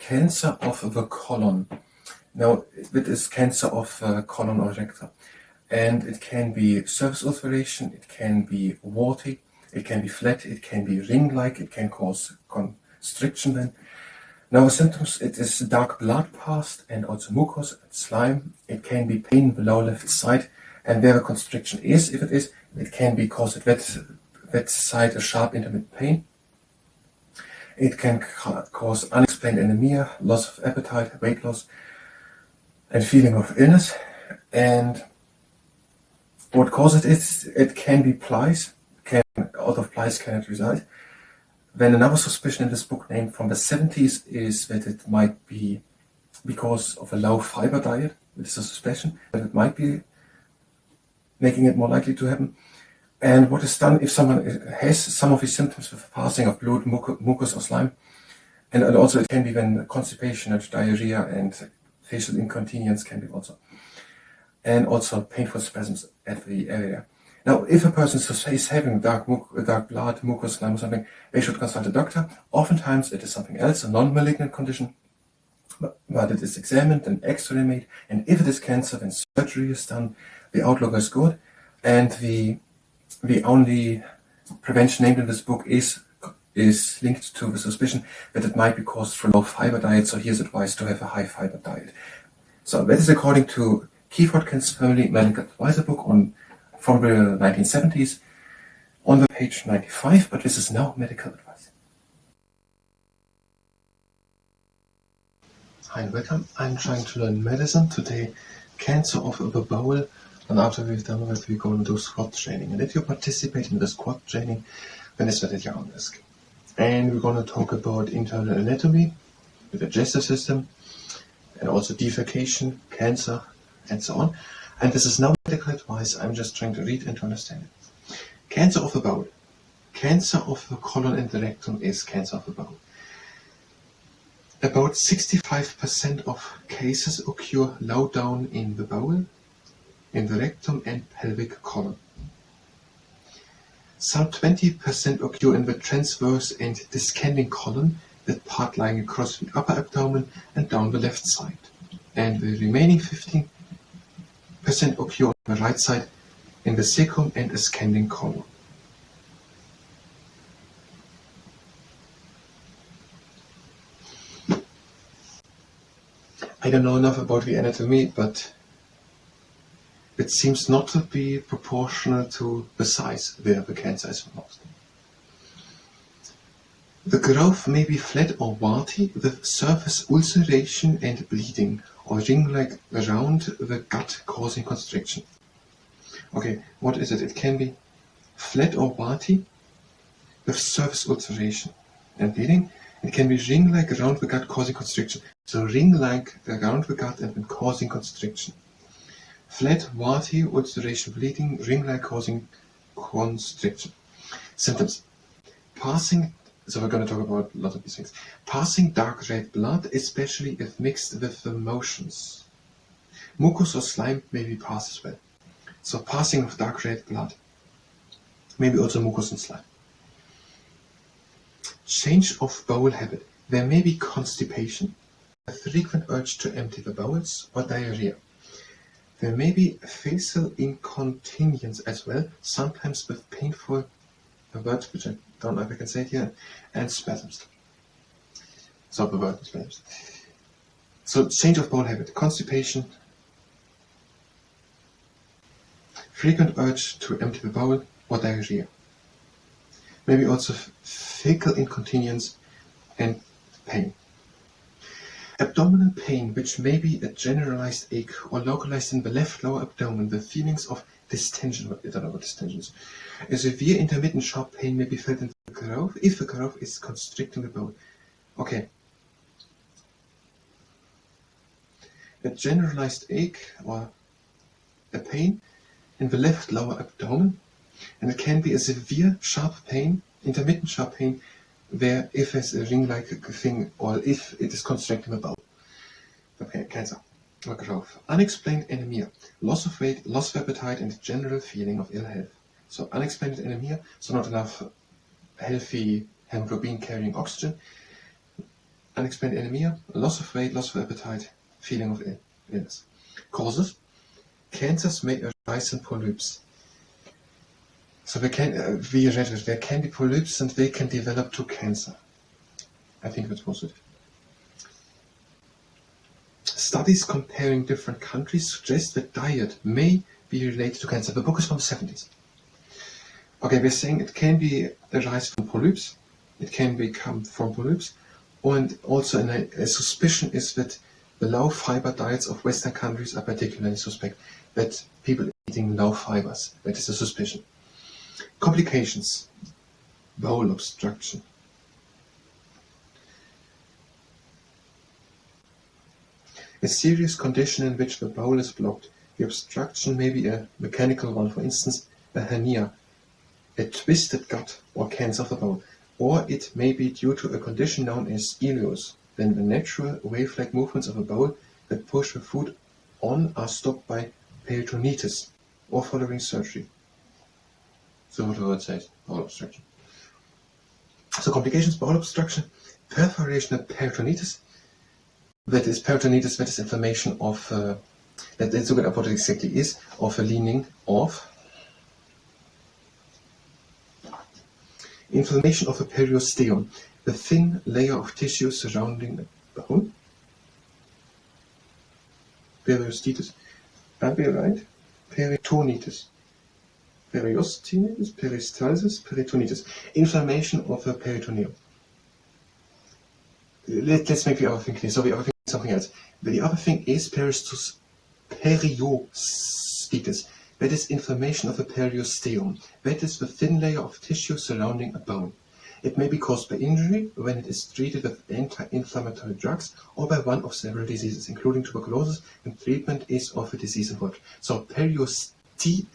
Cancer of the colon. Now, it is cancer of colon or rectum, and it can be surface ulceration, it can be warty, it can be flat, it can be ring-like, it can cause constriction then. Now, the symptoms, it is dark blood past and also mucus and slime. It can be pain below left side, and where the constriction is, if it is, it can be caused at that side a sharp intermittent pain. It can cause unexplained anemia, loss of appetite, weight loss, and feeling of illness. And what causes it can be plies, out of plies cannot result. Then another suspicion in this book named from the 70s is that it might be because of a low fiber diet. It is a suspicion that it might be making it more likely to happen. And what is done if someone has some of these symptoms with passing of blood, mucus or slime, and also it can be when constipation and diarrhea and facial incontinence can be also, and also painful spasms at the area. Now, if a person is having dark blood, mucus, slime or something, they should consult a doctor. Oftentimes it is something else, a non-malignant condition, but it is examined and x-ray made, and if it is cancer, then surgery is done, the outlook is good, and the only prevention named in this book is linked to the suspicion that it might be caused from low fiber diet, so here's advice to have a high fiber diet. So that is according to Keith Watkins' Family Medical Advisor book from the 1970s on the page 95, but this is now medical advice. Hi and welcome. I'm trying to learn medicine. Today, cancer of the bowel, and after we've done that, we're going to do squat training. And if you participate in the squat training, then it's at your own risk. And we're going to talk about internal anatomy, the digestive system, and also defecation, cancer, and so on. And this is now medical advice. I'm just trying to read and to understand it. Cancer of the bowel. Cancer of the colon and the rectum is cancer of the bowel. About 65% of cases occur low down in the bowel, in the rectum and pelvic colon. Some 20% occur in the transverse and descending colon, that part lying across the upper abdomen and down the left side. And the remaining 15% occur on the right side in the cecum and ascending colon. I don't know enough about the anatomy, but it seems not to be proportional to the size where the cancer is most. The growth may be flat or warty with surface ulceration and bleeding, or ring-like around the gut causing constriction. Okay, what is it? It can be flat or warty with surface ulceration and bleeding. It can be ring-like around the gut causing constriction. So ring-like around the gut and causing constriction. Flat, warty, ulceration, bleeding, ring-like causing constriction. Symptoms. Passing, so we're going to talk about a lot of these things. Passing dark red blood, especially if mixed with the motions. Mucus or slime may be passed as well. So passing of dark red blood. Maybe also mucus and slime. Change of bowel habit. There may be constipation, a frequent urge to empty the bowels, or diarrhea. There may be facial incontinence as well, sometimes with painful, a word which I don't know if I can say it here, and spasms. So the word spasms. So change of bowel habit, constipation, frequent urge to empty the bowel, or diarrhea. Maybe also fecal incontinence and pain. Abdominal pain, which may be a generalized ache or localized in the left lower abdomen, the feelings of distension, I don't know what distension is. A severe intermittent sharp pain may be felt in the growth if the growth is constricting the bowel. Okay. A generalized ache or a pain in the left lower abdomen, and it can be a severe sharp pain, intermittent sharp pain, where if there's a ring-like thing or if it is constricting the bowel. Okay, cancer or growth. Unexplained anemia, loss of weight, loss of appetite, and general feeling of ill health. So unexplained anemia, so not enough healthy hemoglobin carrying oxygen. unexplained anemia, loss of weight, loss of appetite, feeling of illness. Causes: cancers may arise in polyps. So there can be polyps and they can develop to cancer. I think that was it. Studies comparing different countries suggest that diet may be related to cancer. The book is from the 70s. Okay, we're saying it can be arise from polyps, it can become from polyps, and also a suspicion is that the low fiber diets of Western countries are particularly suspect, that people eating low fibers, that is a suspicion. Complications: bowel obstruction. A serious condition in which the bowel is blocked. The obstruction may be a mechanical one, for instance, a hernia, a twisted gut or cancer of the bowel, or it may be due to a condition known as ileus, then the natural wave-like movements of a bowel that push the food on are stopped by peritonitis or following surgery. So what the word says, bowel obstruction. So complications: bowel obstruction, perforation and peritonitis. That is peritonitis, that is inflammation of, let's look at what it exactly is, of a leaning of. Inflammation of the periosteum, the thin layer of tissue surrounding the bone. Periostitis. Are we right? Peritonitis. Periostinitis, peristalsis, peritonitis. Inflammation of the peritoneum. Let's make the other thing clear. So the other thing is something else. The other thing is periostitis. That is inflammation of the periosteum. That is the thin layer of tissue surrounding a bone. It may be caused by injury when it is treated with anti-inflammatory drugs or by one of several diseases, including tuberculosis, and treatment is of the disease involved. So periostitis,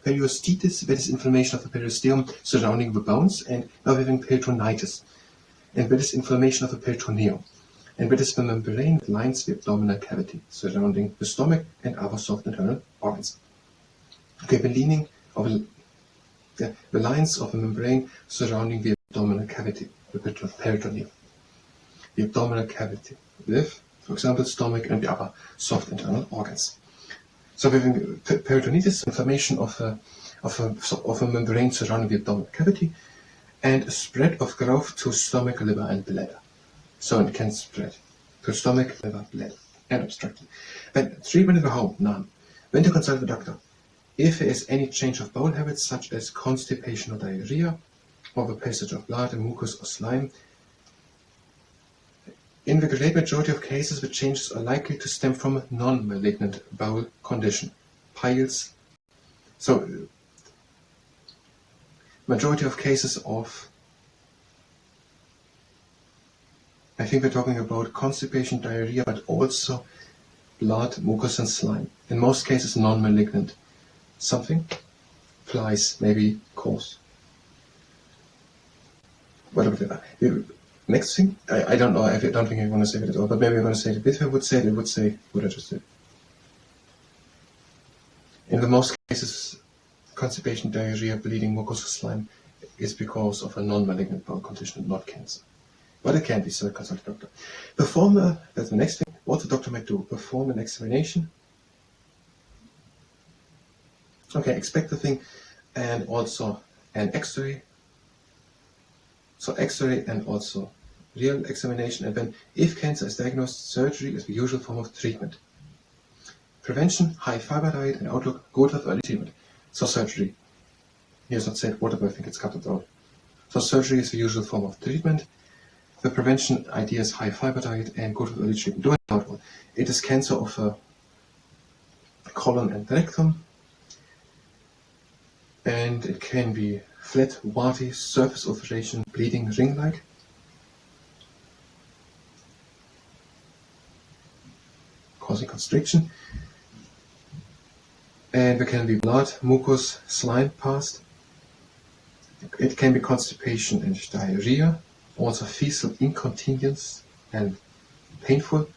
that is inflammation of the periosteum surrounding the bones, and now we're having peritonitis. And that is inflammation of the peritoneum. And that is the membrane that lines the abdominal cavity surrounding the stomach and other soft internal organs. Okay, the lines of the membrane surrounding the abdominal cavity, the peritoneum. The abdominal cavity with, for example, stomach and the other soft internal organs. So we have peritonitis, inflammation of a membrane surrounding the abdominal cavity, and spread of growth to stomach, liver, and bladder. So it can spread to stomach, liver, bladder, and obstruction. Then treatment in the home, none. When to consult the doctor. If there is any change of bowel habits, such as constipation or diarrhea, or the passage of blood and mucus or slime. In the great majority of cases, the changes are likely to stem from a non-malignant bowel condition, piles. So, majority of cases of, I think we're talking about constipation, diarrhea, but also blood, mucus and slime. In most cases, non-malignant. Something, flies, maybe cause. Whatever. Next thing, I don't know, I don't think I want to say it at all, but maybe I'm going to say it. If I would say it, would say what I just did. In the most cases, constipation, diarrhea, bleeding, mucus or slime is because of a non-malignant bowel condition, not cancer. But it can be, so consult a doctor. That's the next thing, what the doctor might do. Perform an examination. Okay, expect the thing, and also an X-ray. So X-ray and also real examination, and then if cancer is diagnosed, surgery is the usual form of treatment. Prevention, high fiber diet and outlook, good with early treatment. So surgery. Here's not said what, but I think it's cut out. So surgery is the usual form of treatment. The prevention idea is high fiber diet and good with early treatment. Do it out. It is cancer of colon and rectum. And it can be flat, warty, surface ulceration, bleeding, ring-like. Causing constriction. And there can be blood, mucus, slime passed. It can be constipation and diarrhea, also fecal incontinence and painful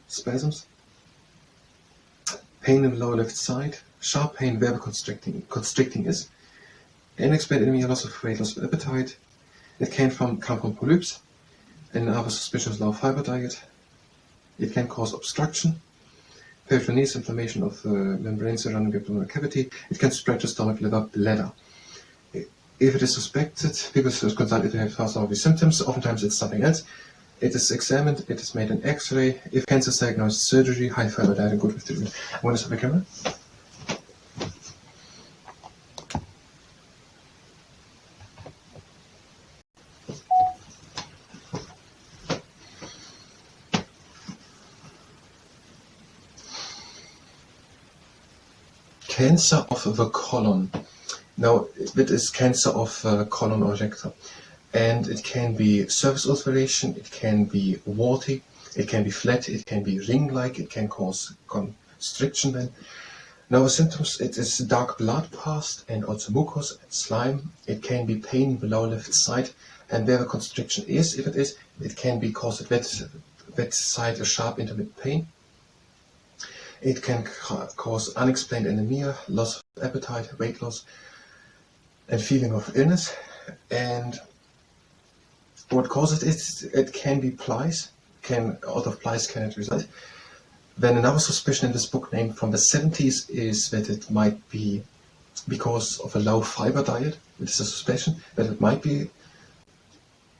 spasms. Pain in the lower left side, sharp pain where the constricting is. Unexplained anemia, loss of weight, loss of appetite. It can come from polyps. and another suspicious low fiber diet. It can cause obstruction, peritoneal inflammation of the membrane surrounding the abdominal cavity. It can spread to stomach, liver, bladder. If it is suspected, people should consult if they have some of these symptoms. Oftentimes it's something else. It is examined, it is made an X-ray. If cancer is diagnosed, surgery, high fiber diet, and good with treatment. I'm going to stop the camera. Cancer of the colon. Now, it is cancer of colon or rectum, and it can be surface ulceration, it can be warty, it can be flat, it can be ring-like, it can cause constriction then. Now the symptoms, it is dark blood past and also mucus and slime. It can be pain below left side, and where the constriction is, if it is, it can be caused wet side, a sharp intermittent pain. It can cause unexplained anemia, loss of appetite, weight loss, and feeling of illness. And what causes it? It can be plies. Out of plies can it result. Then another suspicion in this book, named from the 70s, is that it might be because of a low fiber diet. It is a suspicion that it might be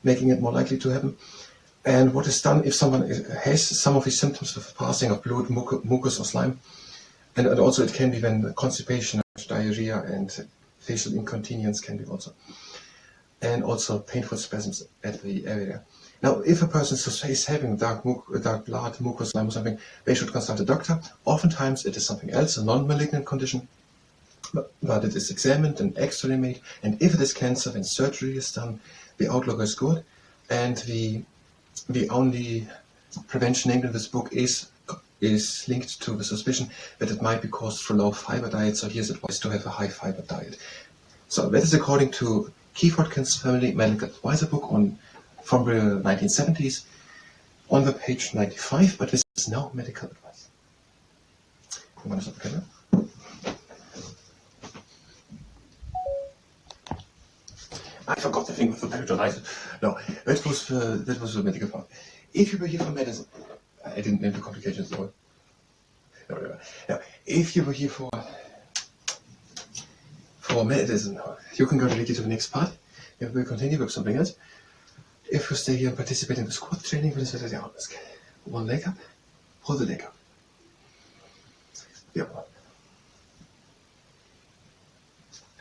making it more likely to happen. And what is done if someone has some of these symptoms of passing of blood, mucus or slime, and also it can be when constipation, diarrhea, and facial incontinence can be also, and also painful spasms at the area. Now, if a person is having dark blood, mucus, slime or something, they should consult a doctor. Oftentimes it is something else, a non-malignant condition, but it is examined and X-ray made, and if it is cancer, then surgery is done. The outlook is good, and the only prevention named in this book is linked to the suspicion that it might be caused from low fiber diet. So here's advice to have a high fiber diet. So that is according to Keith Watkins' Family Medical Advisor book from the 1970s on the page 95, but this is no medical advice. I'm going to stop the camera. I forgot the thing with the peritonitis. No, that was the medical part. If you were here for medicine, I didn't name the complications though. No. If you were here for medicine, you can go directly to the next part. If we continue with something else. If you stay here and participate in the squat training, we'll set it down. One leg up, pull the leg up. The other one.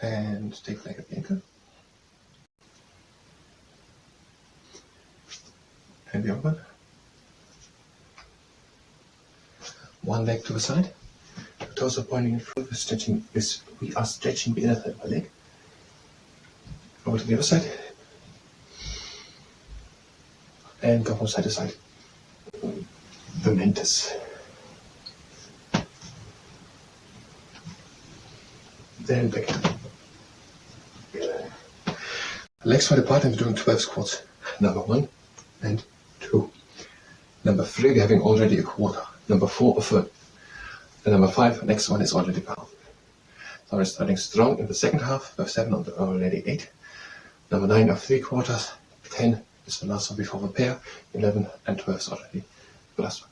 And take the leg at the ankle. And the other one. One leg to the side. Toes are pointing in front. We are stretching the inner thigh of the leg. Over to the other side. And go from side to side. The mantis. Then back. Legs wide apart and we're doing 12 squats. Number 1 and 2. Number 3, we're having already a quarter. Number 4, a third. And number 5, next one is already pound. So we're starting strong in the second half. We have 7 on already 8. Number 9 of 3 quarters. 10 is the last one before the pair. 11 and 12 is already the last one.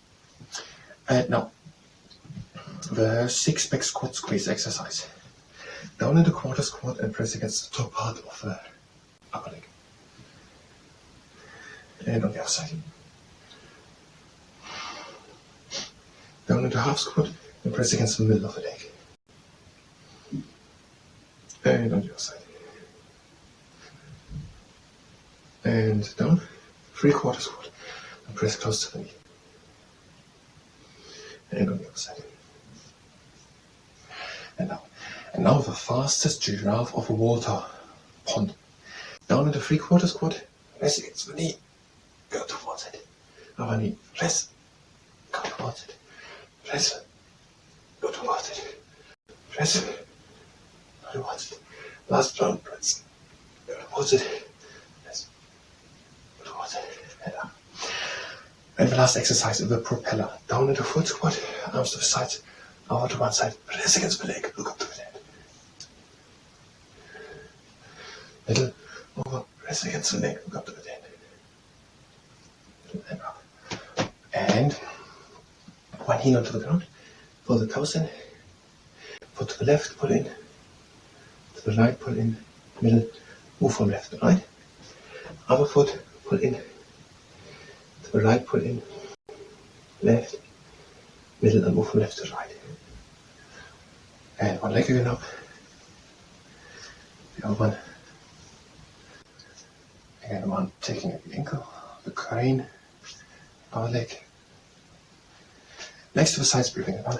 And now, the 6-pack squat squeeze exercise. Down in the quarter squat and press against the top part of the upper leg. And on the other side. Down into half squat and press against the middle of the leg. And on the other side. And down, 3/4 squat and press close to the knee. And on the other side. And now the fastest giraffe of a water pond. Down into 3/4 squat, press against the knee, go towards it. Our knee, press, go towards it. Press, go towards it. Press, go towards it. Last round, press, go towards it. Press, go towards it. And up. And the last exercise, the propeller. Down into foot squat, arms to the sides, over to one side, press against the leg, look up to the head. Middle, over, press against the leg, look up to the head. and up. And one heel onto the ground, pull the toes in, foot to the left, pull in, to the right, pull in, middle, move from left to right. Other foot, pull in, to the right, pull in, left, middle, and move from left to right. And one leg again up, the other one. Again, one taking at the ankle, the crane, our leg. Next to the sides, breathing in. On.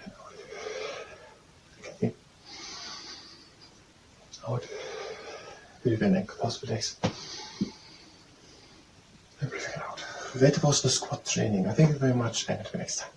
And out. Okay. Out. Breathe in, ankle, pause the legs. And breathing out. That was the squat training. I thank you very much, and until next time.